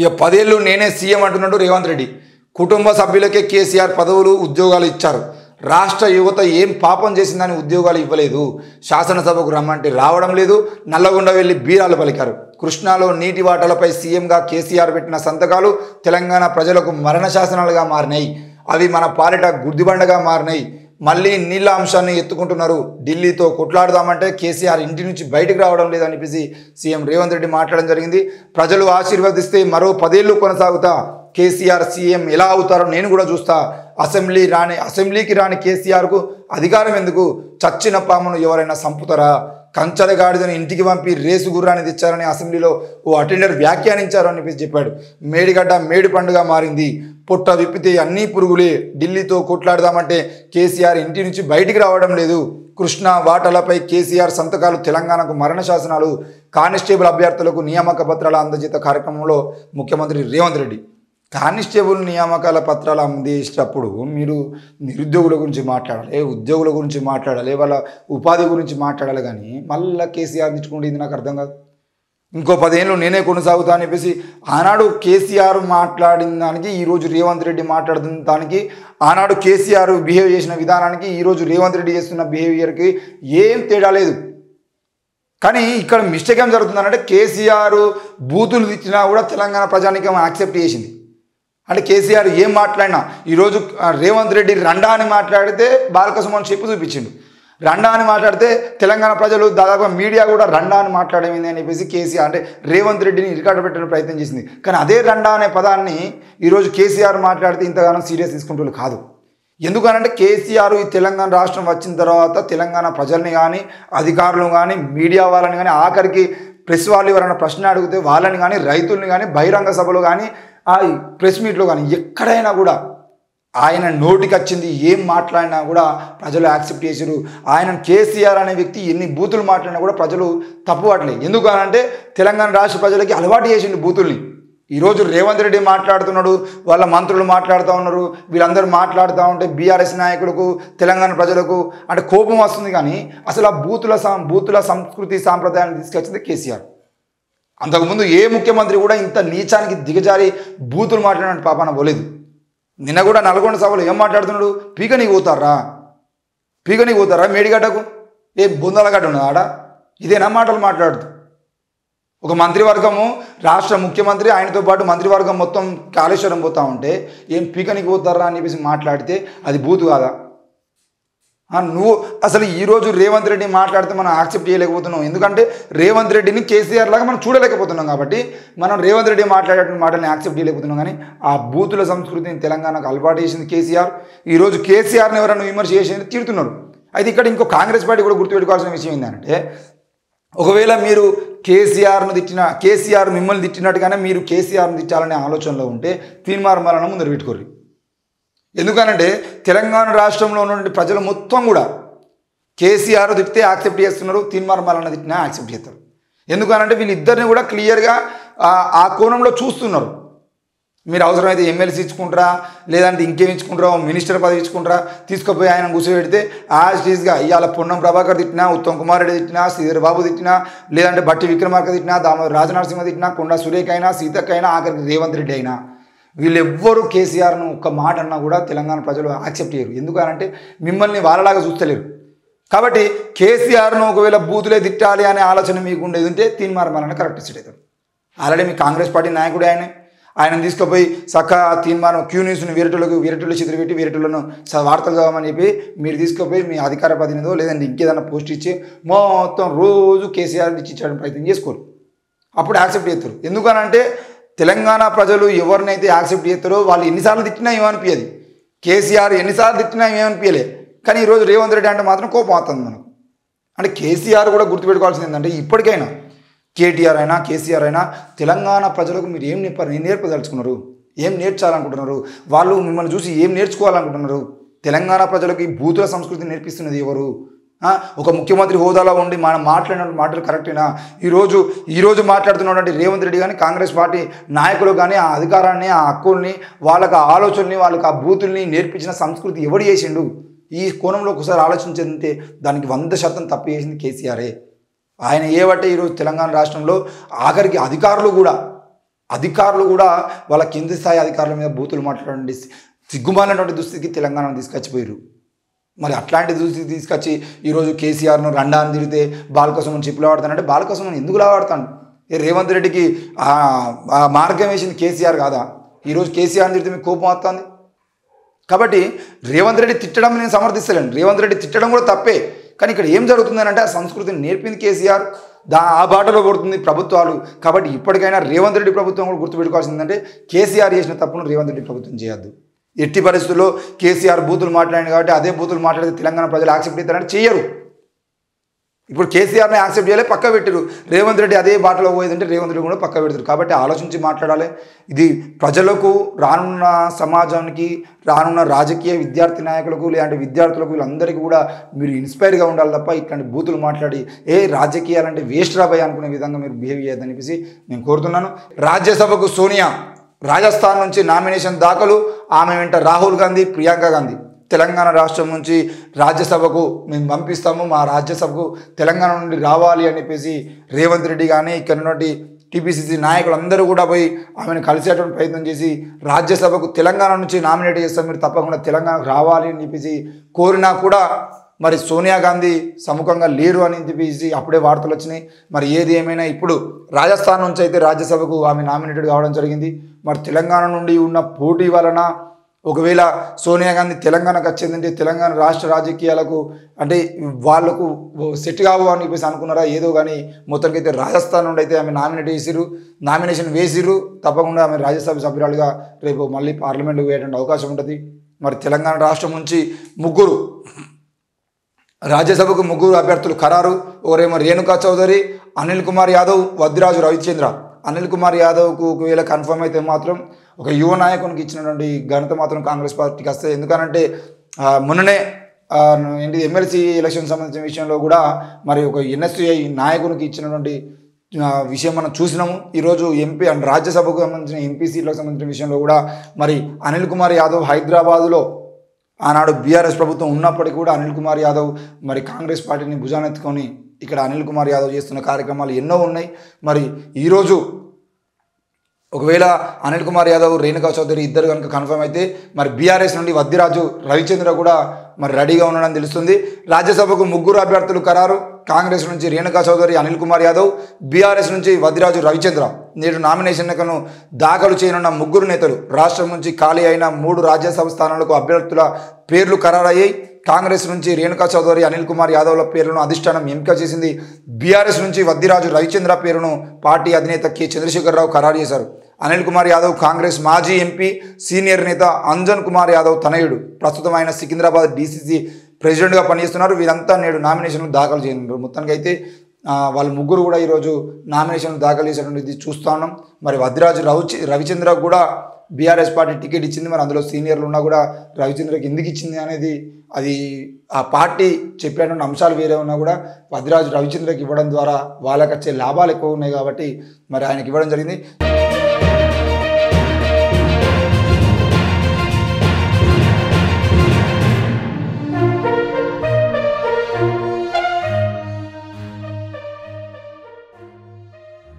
ఇక 10 ఏళ్ళు నేనే సీఎం అంటున్నాడు రేవంత్ రెడ్డి. కుటుంబ సభ్యులకే కేసీఆర్ పదవులు ఉద్యోగాలు ఇచ్చారు. రాష్ట్ర యువత ఏం పాపం చేసిందని ఉద్యోగాలు ఇవ్వలేదు. శాసనసభకు రమ్మంటే రావడం లేదు. నల్లగొండ వెళ్ళి బీరాలు పలికారు. కృష్ణాలో నీటి వాటాలపై సీఎంగా కేసీఆర్ పెట్టిన సంతకాలు తెలంగాణ ప్రజలకు మరణ శాసనాలుగా మారినాయి. అవి మన పాలిట గుర్దిబండగా మారినాయి. మళ్ళీ నీళ్ళ అంశాన్ని ఎత్తుకుంటున్నారు. ఢిల్లీతో కొట్లాడదామంటే కేసీఆర్ ఇంటి నుంచి బయటకు రావడం లేదనిపించి సీఎం రేవంత్ రెడ్డి మాట్లాడడం జరిగింది. ప్రజలు ఆశీర్వదిస్తే మరో 10 ఏళ్ళు కొనసాగుతా. కేసీఆర్ సీఎం ఎలా అవుతారో నేను కూడా చూస్తా. అసెంబ్లీకి రాని కేసీఆర్కు అధికారం ఎందుకు? చచ్చిన పామును ఎవరైనా సంపుతారా? కంచల గాడిదని ఇంటికి పంపి రేసు గుర్రాన్ని తెచ్చారని అసెంబ్లీలో ఓ అటెండర్ వ్యాఖ్యానించారు అని చెప్పాడు. మేడిగడ్డ మేడి పండుగ మారింది. పొట్ట విప్పితే అన్నీ పురుగులే. ఢిల్లీతో కొట్లాడదామంటే కేసీఆర్ ఇంటి నుంచి బయటికి రావడం లేదు. కృష్ణా వాటాలపై కేసీఆర్ సంతకాలు తెలంగాణకు మరణ శాసనాలు. కానిస్టేబుల్ అభ్యర్థులకు నియామక పత్రాల అందజేత కార్యక్రమంలో ముఖ్యమంత్రి రేవంత్ రెడ్డి. కానిస్టేబుల్ నియామకాల పత్రాలు అందించేటప్పుడు మీరు నిరుద్యోగుల గురించి మాట్లాడాలి, ఉద్యోగుల గురించి మాట్లాడాలి, వాళ్ళ ఉపాధి గురించి మాట్లాడాలి. కానీ మళ్ళీ కేసీఆర్ తెచ్చుకుంటే ఇది నాకు అర్థం కాదు. ఇంకో 10 ఏళ్ళు నేనే కొనసాగుతా అని చెప్పేసి ఆనాడు కేసీఆర్ మాట్లాడిన దానికి ఈరోజు రేవంత్ రెడ్డి మాట్లాడుతున్న దానికి, ఆనాడు కేసీఆర్ బిహేవ్ చేసిన విధానానికి ఈరోజు రేవంత్ రెడ్డి చేస్తున్న బిహేవియర్కి ఏం తేడా లేదు. కానీ ఇక్కడ మిస్టేక్ ఏం జరుగుతుందంటే కేసీఆర్ బూతులు తెచ్చినా కూడా తెలంగాణ ప్రజానికం యాక్సెప్ట్ చేసింది. అంటే కేసీఆర్ ఏం మాట్లాడినా ఈరోజు రేవంత్ రెడ్డి రండా అని మాట్లాడితే బాలకసుమన్ చెప్పు చూపించిండు. రండా అని మాట్లాడితే తెలంగాణ ప్రజలు దాదాపు మీడియా కూడా రండా అని మాట్లాడేమింది అని చెప్పేసి కేసీఆర్ అంటే రేవంత్ రెడ్డిని రికార్డు పెట్టడానికి ప్రయత్నం చేసింది. కానీ అదే రండా అనే పదాన్ని ఈరోజు కేసీఆర్ మాట్లాడితే ఇంతగానో సీరియస్ తీసుకుంటూ కాదు. ఎందుకనంటే కేసీఆర్ ఈ తెలంగాణ రాష్ట్రం వచ్చిన తర్వాత తెలంగాణ ప్రజల్ని కానీ అధికారులను కానీ మీడియా వాళ్ళని కానీ ఆఖరికి ప్రెస్ వాళ్ళు ఎవరైనా ప్రశ్న అడిగితే వాళ్ళని కానీ రైతుల్ని కానీ బహిరంగ సభలో కానీ ఆ ప్రెస్ మీట్లో కానీ ఎక్కడైనా కూడా ఆయన నోటికి వచ్చింది ఏం మాట్లాడినా కూడా ప్రజలు యాక్సెప్ట్ చేశారు. ఆయన కేసీఆర్ అనే వ్యక్తి ఎన్ని బూతులు మాట్లాడినా కూడా ప్రజలు తప్పుపట్టలేదు. ఎందుకనంటే తెలంగాణ రాష్ట్ర ప్రజలకి అలవాటు చేసిండు బూతుల్ని. ఈరోజు రేవంత్ రెడ్డి మాట్లాడుతున్నాడు, వాళ్ళ మంత్రులు మాట్లాడుతూ ఉన్నారు, వీళ్ళందరూ మాట్లాడుతూ ఉంటే బీఆర్ఎస్ నాయకులకు తెలంగాణ ప్రజలకు అంటే కోపం వస్తుంది. కానీ అసలు ఆ బూతుల సంస్కృతి సాంప్రదాయాన్ని తీసుకొచ్చింది కేసీఆర్. అంతకుముందు ఏ ముఖ్యమంత్రి కూడా ఇంత నీచానికి దిగజారి బూతులు మాట్లాడినట్టు పాపాన పోలేదు. నిన్న కూడా నల్గొండ సభలో ఏం మాట్లాడుతున్నాడు? పీకనీకి పోతారా మేడిగడ్డకు? ఏ బొందలగడ్డ ఉన్నదా ఆడ? ఇదేనా మాటలు మాట్లాడుతూ ఒక మంత్రివర్గము రాష్ట్ర ముఖ్యమంత్రి ఆయనతో పాటు మంత్రివర్గం మొత్తం కాళేశ్వరం పోతూ ఉంటే ఏం పీకనీకి పోతారా అని చెప్పేసి మాట్లాడితే అది బూతు కాదా? నువ్వు అసలు ఈరోజు రేవంత్ రెడ్డి మాట్లాడితే మనం యాక్సెప్ట్ చేయలేకపోతున్నాం. ఎందుకంటే రేవంత్ రెడ్డిని కేసీఆర్ లాగా మనం చూడలేకపోతున్నాం. కాబట్టి మనం రేవంత్ రెడ్డి మాట్లాడే మాటని యాక్సెప్ట్ చేయలేకపోతున్నాం. కానీ ఆ బూతుల సంస్కృతిని తెలంగాణకు అలవాటు చేసింది కేసీఆర్. ఈరోజు కేసీఆర్ని ఎవరైనా విమర్శ చేసింది తిడుతున్నారు. అయితే ఇక్కడ ఇంకో కాంగ్రెస్ పార్టీ కూడా గుర్తుపెట్టుకోవాల్సిన విషయం ఏంటంటే ఒకవేళ మీరు కేసీఆర్ మిమ్మల్ని తిట్టినట్టుగానే మీరు కేసీఆర్ని తిట్టాలనే ఆలోచనలో ఉంటే తీర్మానం ముందర పెట్టుకోరు. ఎందుకనంటే తెలంగాణ రాష్ట్రంలో ఉన్నటువంటి ప్రజలు మొత్తం కూడా కేసీఆర్ తిట్టితే యాక్సెప్ట్ చేస్తున్నారు, తీర్మానం తిట్టినా యాక్సెప్ట్ చేస్తారు. ఎందుకనంటే వీళ్ళిద్దరిని కూడా క్లియర్గా ఆ కోణంలో చూస్తున్నారు. మీరు అవసరమైతే ఎమ్మెల్సీ ఇచ్చుకుంటారా, లేదంటే ఇంకేం ఇచ్చుకుంటారా, మినిస్టర్ పదవి ఇచ్చుకుంటారా, తీసుకుపోయి ఆయన కూర్చోబెడితే యాజ్ ఈజ్గా ఇవాళ పొన్నం ప్రభాకర్ తిట్టినా, ఉత్తమ్ కుమార్ రెడ్డి తిట్టినా, శ్రీధర్ బాబు తిట్టినా, లేదంటే బట్టి విక్రమార్క తిట్టినా, దామోదర్ రాజనరసింహ తిట్టినా, కొండా సురేఖ అయినా, సీతక్క అయినా, ఆఖరికి రేవంత్ రెడ్డి అయినా వీళ్ళెవ్వరూ కేసీఆర్ను ఒక్క మాట అన్నా కూడా తెలంగాణ ప్రజలు యాక్సెప్ట్ చేయరు. ఎందుకనంటే మిమ్మల్ని వాళ్ళలాగా చూస్తలేరు. కాబట్టి కేసీఆర్ను ఒకవేళ బూతులే తిట్టాలి అనే ఆలోచన మీకు ఉండేది ఉంటే తీర్మానం కరెక్ట్ సెట్ అవుతారు. ఆల్రెడీ మీ కాంగ్రెస్ పార్టీ నాయకుడే ఆయనను తీసుకుపోయి చక్కగా తీర్మానం క్యూ న్యూస్ని వీరటులు చిత్ర పెట్టి వీరటులను వార్తలు చదవమని చెప్పి మీరు తీసుకుపోయి మీ అధికార ప్రతినిధో లేదంటే ఇంకేదైనా పోస్ట్ ఇచ్చి మొత్తం రోజు కేసీఆర్ ఇచ్చేయడం ప్రయత్నం చేసుకోరు. అప్పుడు యాక్సెప్ట్ చేస్తారు. ఎందుకనంటే తెలంగాణ ప్రజలు ఎవరినైతే యాక్సెప్ట్ చేస్తారో వాళ్ళు ఎన్నిసార్లు తిట్టినా ఏమనిపించదు. కేసీఆర్ ఎన్నిసార్లు తిట్టినా ఏమనిపించలే. కానీ ఈరోజు రేవంత్ రెడ్డి అంటే మాత్రం కోపం వస్తుంది మనకు. అంటే కేసీఆర్ కూడా గుర్తుపెట్టుకోవాల్సింది ఏంటంటే ఇప్పటికైనా కేటీఆర్ అయినా కేసీఆర్ అయినా తెలంగాణ ప్రజలకు మీరు ఏం నేర్పదలుచుకున్నారు, ఏం నేర్చాలనుకుంటున్నారు, వాళ్ళు మిమ్మల్ని చూసి ఏం నేర్చుకోవాలనుకుంటున్నారు? తెలంగాణ ప్రజలకు ఈ బూతుల సంస్కృతి నేర్పిస్తున్నది ఎవరు? ఒక ముఖ్యమంత్రి హోదాలో ఉండి మనం మాట్లాడిన మాటలు కరెక్టేనా? ఈరోజు మాట్లాడుతున్నటువంటి రేవంత్ రెడ్డి కానీ కాంగ్రెస్ పార్టీ నాయకులు కానీ ఆ అధికారాన్ని ఆ హక్కుల్ని వాళ్ళకి ఆ ఆలోచనని వాళ్ళకి ఆ బూతుల్ని నేర్పించిన సంస్కృతి ఎవడు చేసిండు? ఈ కోణంలో ఒకసారి ఆలోచించంటే దానికి 100% తప్పు చేసింది కేసీఆరే. ఆయన ఏవట్టే ఈరోజు తెలంగాణ రాష్ట్రంలో ఆఖరికి అధికారులు కూడా అధికారులు కూడా వాళ్ళ కింది స్థాయి అధికారుల మీద బూతులు మాట్లాడండి సిగ్గుమాలినటువంటి దుస్థితికి తెలంగాణను తీసుకొచ్చిపోయారు. మరి అట్లాంటి దుస్థితి తీసుకొచ్చి ఈరోజు కేసీఆర్ను రండాన్ని తిరిగితే బాలకోసం చెప్పులు ఆడతానంటే బాలకోసం ఎందుకు లావాడతాను? రేవంత్ రెడ్డికి మార్గం వేసింది కేసీఆర్ కాదా? ఈరోజు కేసీఆర్ని తిరిగితే మీకు కోపం వస్తుంది. కాబట్టి రేవంత్ రెడ్డి తిట్టడం నేను సమర్థిస్తలేను, రేవంత్ రెడ్డి తిట్టడం కూడా తప్పే. కానీ ఇక్కడ ఏం జరుగుతుందని అంటే ఆ సంస్కృతిని నేర్పింది కేసీఆర్, ఆ బాటలో పడుతుంది ప్రభుత్వాలు. కాబట్టి ఇప్పటికైనా రేవంత్ రెడ్డి ప్రభుత్వం కూడా గుర్తుపెట్టుకోవాల్సిందంటే కేసీఆర్ చేసిన తప్పును రేవంత్ రెడ్డి ప్రభుత్వం చేయొద్దు. ఎట్టి పరిస్థితుల్లో కేసీఆర్ బూతులు మాట్లాడింది కాబట్టి అదే బూతులు మాట్లాడితే తెలంగాణ ప్రజలు యాక్సెప్ట్ చేస్తారంటే చేయరు. ఇప్పుడు కేసీఆర్ని యాక్సెప్ట్ చేయలే, పక్క పెట్టరు. రేవంత్ రెడ్డి అదే బాటలో పోయేదంటే రేవంత్ రెడ్డి కూడా పక్క పెడతారు. కాబట్టి ఆలోచించి మాట్లాడాలి. ఇది ప్రజలకు, రానున్న సమాజానికి, రానున్న రాజకీయ విద్యార్థి నాయకులకు, లేదంటే విద్యార్థులకు, వీళ్ళందరికీ కూడా మీరు ఇన్స్పైర్గా ఉండాలి తప్ప ఇట్లాంటి బూతులు మాట్లాడి రాజకీయాలంటే వేస్ట్ రాబోయే అనుకునే విధంగా మీరు బిహేవ్ చేయొద్దని చెప్పేసి నేను కోరుతున్నాను. రాజ్యసభకు సోనియా రాజస్థాన్ నుంచి నామినేషన్ దాఖలు, ఆమె వెంట రాహుల్ గాంధీ, ప్రియాంక గాంధీ. తెలంగాణ రాష్ట్రం నుంచి రాజ్యసభకు మేము పంపిస్తాము, మా రాజ్యసభకు తెలంగాణ నుండి రావాలి అని చెప్పేసి రేవంత్ రెడ్డి కానీ ఇక్కడ ఉన్నటువంటి టీపీసీసీ నాయకులందరూ కూడా పోయి ఆమెను కలిసేటువంటి ప్రయత్నం చేసి రాజ్యసభకు తెలంగాణ నుంచి నామినేట్ చేస్తాం, మీరు తప్పకుండా తెలంగాణకు రావాలి అని చెప్పేసి కోరినా కూడా మరి సోనియా గాంధీ సముఖంగా లేరు అని చెప్పేసి అప్పుడే వార్తలు వచ్చినాయి. మరి ఏది ఏమైనా ఇప్పుడు రాజస్థాన్ నుంచి అయితే రాజ్యసభకు ఆమె నామినేటెడ్ కావడం జరిగింది. మరి తెలంగాణ నుండి ఉన్న పోటీ వలన ఒకవేళ సోనియా గాంధీ తెలంగాణకు వచ్చిందంటే తెలంగాణ రాష్ట్ర రాజకీయాలకు అంటే వాళ్లకు సెట్ కావు అని చెప్పేసి అనుకున్నారా ఏదో, కానీ మొత్తానికి అయితే రాజస్థాన్ నుండి అయితే ఆమె నామినేషన్ వేసిర్రు. తప్పకుండా ఆమె రాజ్యసభ సభ్యురాలుగా రేపు మళ్ళీ పార్లమెంట్కి వేయడానికి అవకాశం ఉంటుంది. మరి తెలంగాణ రాష్ట్రం నుంచి రాజ్యసభకు ముగ్గురు అభ్యర్థులు ఖరారు. ఒకరేమో రేణుకా చౌదరి, అనిల్ కుమార్ యాదవ్, వద్దిరాజు రవిచంద్ర. అనిల్ కుమార్ యాదవ్కు ఒకవేళ కన్ఫర్మ్ అయితే మాత్రం ఒక యువ నాయకునికి ఇచ్చినటువంటి ఘనత మాత్రం కాంగ్రెస్ పార్టీకి వస్తుంది. ఎందుకనంటే మొన్ననే ఎమ్మెల్సీ ఎలక్షన్ సంబంధించిన విషయంలో కూడా మరి ఒక ఎన్ఎస్యుఐ నాయకునికి ఇచ్చినటువంటి విషయం మనం చూసినాము. ఈరోజు ఎంపీ అండ్ రాజ్యసభకు సంబంధించిన ఎంపీ సీట్లకు సంబంధించిన విషయంలో కూడా మరి అనిల్ కుమార్ యాదవ్ హైదరాబాదులో ఆనాడు బీఆర్ఎస్ ప్రభుత్వం ఉన్నప్పటికీ కూడా అనిల్ కుమార్ యాదవ్ మరి కాంగ్రెస్ పార్టీని భుజానెత్తుకొని ఇక్కడ అనిల్ కుమార్ యాదవ్ చేస్తున్న కార్యక్రమాలు ఎన్నో ఉన్నాయి. మరి ఈరోజు ఒకవేళ అనిల్ కుమార్ యాదవ్, రేణుకా చౌదరి ఇద్దరు కనుక కన్ఫర్మ్ అయితే మరి బీఆర్ఎస్ నుండి వద్దిరాజు రవిచంద్ర కూడా మరి రెడీగా ఉన్నాడని తెలుస్తుంది. రాజ్యసభకు ముగ్గురు అభ్యర్థులు ఖరారు. కాంగ్రెస్ నుంచి రేణుకా చౌదరి, అనిల్ కుమార్ యాదవ్, బీఆర్ఎస్ నుంచి వద్దిరాజు రవిచంద్ర. నేడు నామినేషన్లను దాఖలు చేయనున్న ముగ్గురు నేతలు. రాష్ట్రం నుంచి ఖాళీ అయిన 3 రాజ్యసభ స్థానాలకు అభ్యర్థుల పేర్లు ఖరారయ్యాయి. కాంగ్రెస్ నుంచి రేణుకా చౌదరి, అనిల్ కుమార్ యాదవ్ల పేర్లను అధిష్టానం ఎంపిక చేసింది. బీఆర్ఎస్ నుంచి వద్దిరాజు రవిచంద్ర పేరును పార్టీ అధినేత కె చంద్రశేఖరరావు ఖరారు చేశారు. అనిల్ కుమార్ యాదవ్ కాంగ్రెస్ మాజీ ఎంపీ, సీనియర్ నేత అంజన్ కుమార్ యాదవ్ తనయుడు. ప్రస్తుతం ఆయన సికింద్రాబాద్ డీసీసీ ప్రెసిడెంట్గా పనిచేస్తున్నారు. వీరంతా నేడు నామినేషన్లు దాఖలు చేయనున్నారు. మొత్తానికి అయితే వాళ్ళ ముగ్గురు కూడా ఈరోజు నామినేషన్లు దాఖలు చేసేటువంటిది చూస్తూ ఉన్నాం. మరి వద్దిరాజు రవిచంద్రకు కూడా బీఆర్ఎస్ పార్టీ టికెట్ ఇచ్చింది. మరి అందులో సీనియర్లు ఉన్నా కూడా రవిచంద్రకి ఎందుకు ఇచ్చింది అనేది అది ఆ పార్టీ చెప్పేటువంటి అంశాలు వేరే ఉన్నా కూడా వద్దిరాజు రవిచంద్రకి ఇవ్వడం ద్వారా వాళ్ళకి వచ్చే లాభాలు ఎక్కువ ఉన్నాయి కాబట్టి మరి ఆయనకి ఇవ్వడం జరిగింది.